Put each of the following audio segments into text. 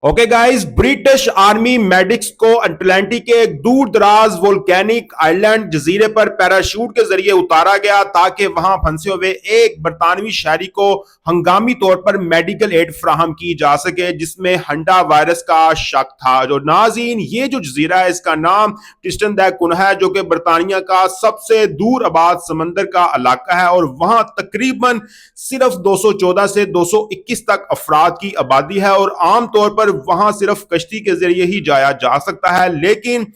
Okay guys, British army medics को Atlantic के एक दूर दराज वोल्केनिक आइलैंड जजीरे पर पैराशूट के जरिए उतारा गया ताकि वहां फंसे हुए एक बरतानवी शहरी को हंगामी तौर पर मेडिकल एड फराहम की जा सके, जिसमें हंडा वायरस का शक था। जो नाज़रीन, ये जो जजीरा है इसका नाम ट्रिस्टन दा कुन्हा है, जो कि बरतानिया का सबसे दूर आबाद समंदर का इलाका है और वहां तकरीबन सिर्फ 214 से 221 तक अफराद की आबादी है और आमतौर पर वहां सिर्फ कश्ती के जरिए ही जाया जा सकता है। लेकिन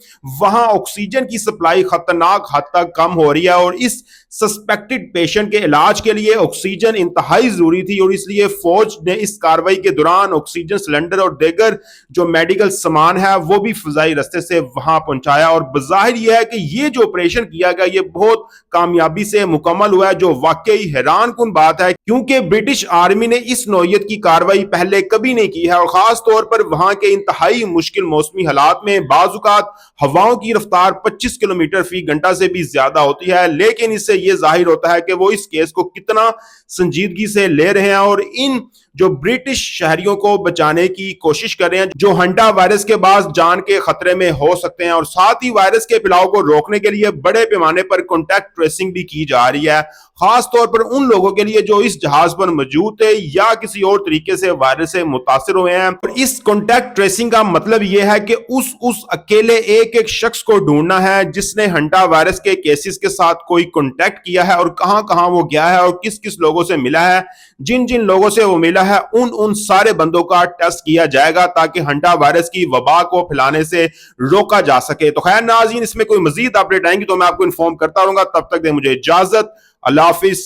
वहां ऑक्सीजन की सप्लाई खतरनाक हद तक कम हो रही है और इस सस्पेक्टेड पेशेंट के इलाज के लिए ऑक्सीजन इंतहाई जरूरी थी और इसलिए फौज ने इस कार्रवाई के दौरान ऑक्सीजन सिलेंडर और दीगर जो मेडिकल सामान है वो भी फजाई रस्ते से वहां पहुंचाया। और बजाहिर यह है कि ये जो ऑपरेशन किया गया ये बहुत कामयाबी से मुकम्मल हुआ है, जो वाकई हैरान कुन बात है, क्योंकि ब्रिटिश आर्मी ने इस नौयत की कार्रवाई पहले कभी नहीं की है। और खास तौर पर वहां के इंतहाई मुश्किल मौसमी हालात में बाजुकात हवाओं की रफ्तार 25 किलोमीटर फी घंटा से भी ज्यादा होती है, लेकिन इससे यह जाहिर होता है कि वो इस केस को कितना संजीदगी से ले रहे हैं और इन जो ब्रिटिश शहरियों को बचाने की कोशिश कर रहे हैं जो हंटा वायरस के बाद जान के खतरे में हो सकते हैं। और साथ ही वायरस के फैलाव को रोकने के लिए बड़े पैमाने पर कॉन्टैक्ट ट्रेसिंग भी की जा रही है, खास तौर पर उन लोगों के लिए जो इस जहाज पर मौजूद थे या किसी और तरीके से वायरस से मुतासिर हुए हैं। और इस कॉन्टैक्ट ट्रेसिंग का मतलब यह है कि उस अकेले एक एक शख्स को ढूंढना है जिसने हंटा वायरस के केसेस के साथ कोई कॉन्टैक्ट किया है और कहां कहां वो गया है और किस किस लोगों से मिला है। जिन जिन लोगों से वो मिला है उन सारे बंदों का टेस्ट किया जाएगा ताकि हंटा वायरस की वबा को फैलाने से रोका जा सके। तो खैर नाज़रीन, इसमें कोई मजीद अपडेट आएंगी तो मैं आपको इन्फॉर्म करता रहूंगा। तब तक दे मुझे इजाजत। अल्लाह हाफिज।